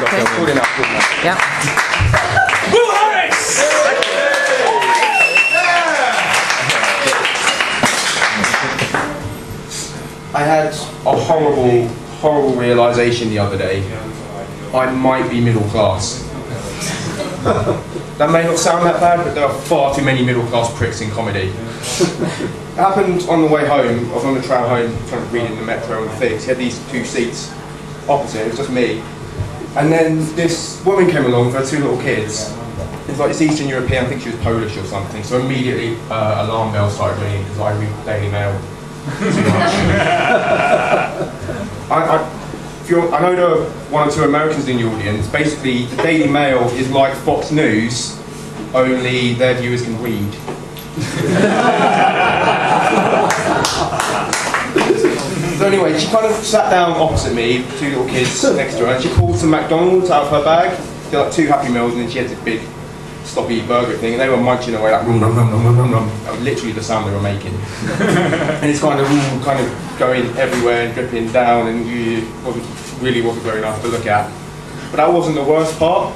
Okay. Good enough, good enough. Yeah. Will Harris! I had a horrible realisation the other day. I might be middle class. That may not sound that bad, but there are far too many middle class pricks in comedy. It happened on the way home. I was on the tram home trying to read in the metro and fix. He had these two seats opposite, it was just me. And then this woman came along with her two little kids. It's like this Eastern European, I think she was Polish or something. So immediately alarm bells started ringing because I read Daily Mail too much. I know there are one or two Americans in the audience. Basically, the Daily Mail is like Fox News, only their viewers can read. So anyway, she kind of sat down opposite me, two little kids next to her, and she pulled some McDonald's out of her bag. She had like 2 Happy Meals, and then she had this big sloppy burger thing, and they were munching away like nom nom nom nom nom nom. That was literally the sound they were making. And it's kind of going everywhere and dripping down, and it really wasn't very nice to look at. But that wasn't the worst part,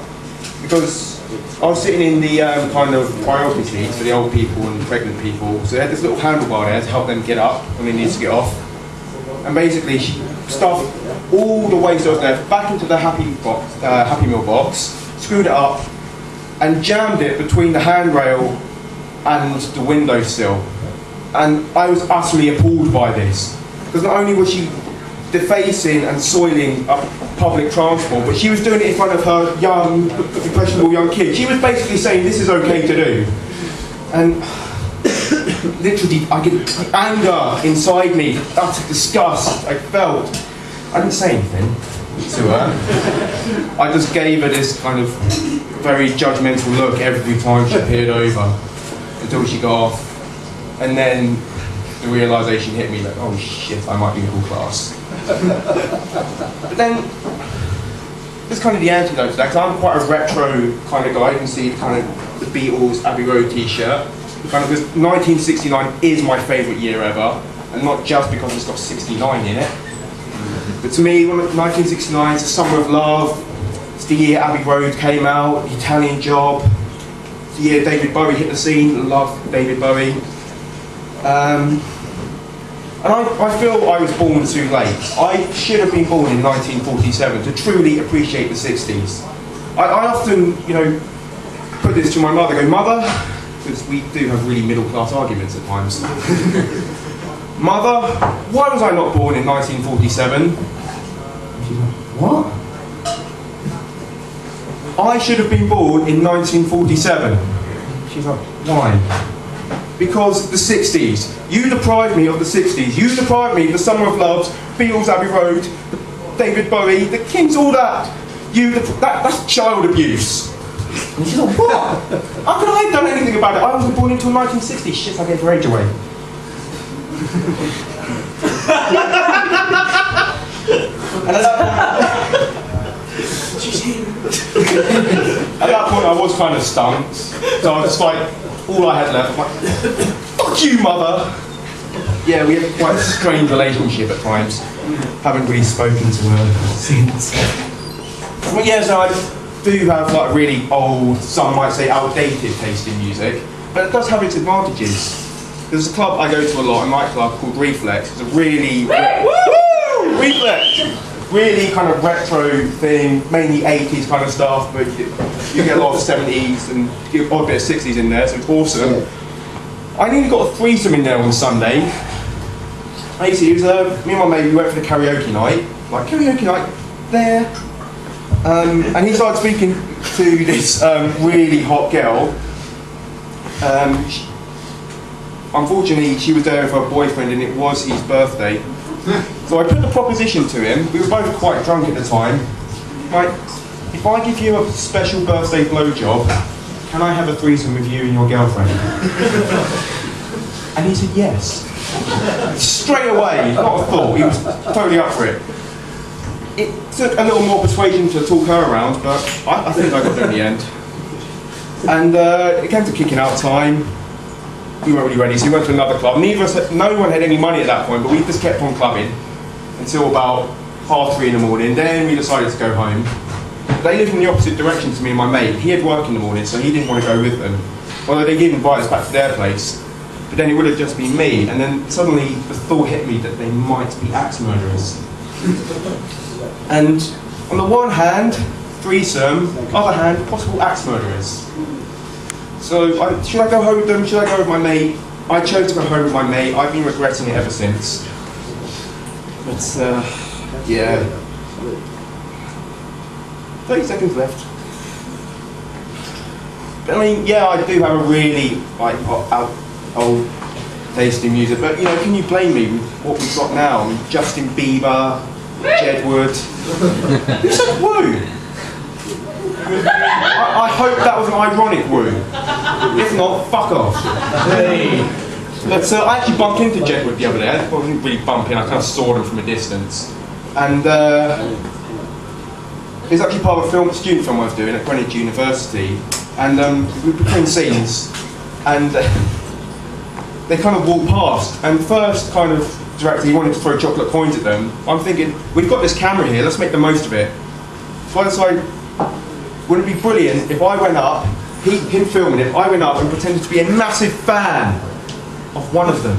because I was sitting in the kind of priority seats for the old people and pregnant people, so they had this little handlebar there to help them get up when they needed to get off. And basically she stuffed all the waste that was there back into the Happy Meal box, screwed it up, and jammed it between the handrail and the windowsill. And I was utterly appalled by this, because not only was she defacing and soiling public transport, but she was doing it in front of her young, impressionable young kid. She was basically saying this is okay to do. And literally, I could anger inside me, utter disgust I felt. I didn't say anything to her. I just gave her this kind of very judgmental look every time she peered over until she got off. And then the realisation hit me like, oh shit, I might be middle class. But then, there's kind of the antidote to that, because I'm quite a retro kind of guy. You can see kind of the Beatles Abbey Road t-shirt. Kind of, because 1969 is my favourite year ever, and not just because it's got 69 in it. But to me, 1969 is the summer of love. It's the year Abbey Road came out, The Italian Job. It's the year David Bowie hit the scene. Love David Bowie. And I feel I was born too late. I should have been born in 1947 to truly appreciate the 60s. I often, put this to my mother, go, Mother, because we do have really middle class arguments at times. Mother, why was I not born in 1947? She's like, what? I should have been born in 1947. She's like, why? Because the 60s. You deprived me of the 60s. You deprived me of the Summer of Love, Beatles Abbey Road, David Bowie, the Kings, all that. That's child abuse. And she's like, what? How could I have done anything about it? I wasn't born until 1960. Shit, I gave her age away. And at that point I was kind of stumped. So I was just like, all I had left, I'm like, fuck you, Mother! Yeah, we have quite a strange relationship at times. Haven't really spoken to her since. But yeah, so I do have like a really old, some might say outdated taste in music, but it does have its advantages. There's a club I go to a lot, a nightclub called Reflex. It's a really... Reflex! Really kind of retro thing, mainly 80s kind of stuff, but you get a lot of 70s and you get a odd bit of 60s in there, so it's awesome. Yeah. I nearly got a threesome in there on Sunday. Basically, it was me and my mate, we went for the karaoke night. Like, karaoke night, there. And he started speaking to this really hot girl. Unfortunately, she was there with her boyfriend and it was his birthday. So I put the proposition to him. We were both quite drunk at the time. Like, if I give you a special birthday blowjob, can I have a threesome with you and your girlfriend? And he said yes. Straight away, not a thought, he was totally up for it. It took a little more persuasion to talk her around, but I think I got there in the end. And it came to kicking out time. We weren't really ready, so we went to another club. No one had any money at that point, but we just kept on clubbing until about 3:30 in the morning. Then we decided to go home. They lived in the opposite direction to me and my mate. He had work in the morning, so he didn't want to go with them. Although they did invite us back to their place. But then it would have just been me, and then suddenly the thought hit me that they might be axe murderers. And on the one hand, threesome, other hand, possible axe murderers. So should I go home with them? Should I go with my mate? I chose to go home with my mate. I've been regretting it ever since. But yeah. 30 seconds left. But, I mean, yeah, I do have a really old taste in music, but you know, can you blame me with what we've got now? Justin Bieber, Jedward. Who said woo? I hope that was an ironic woo. If not, fuck off. Hey. But I actually bumped into Jedward the other day. I wasn't really bumping, I kind of saw him from a distance. And he's actually part of a student film I was doing at Greenwich University. And we were between scenes, and they kind of walked past. And first kind of director, he wanted to throw chocolate coins at them. I'm thinking, we've got this camera here, let's make the most of it. So I decided, wouldn't it be brilliant if I went up, him filming it, I went up and pretended to be a massive fan of one of them.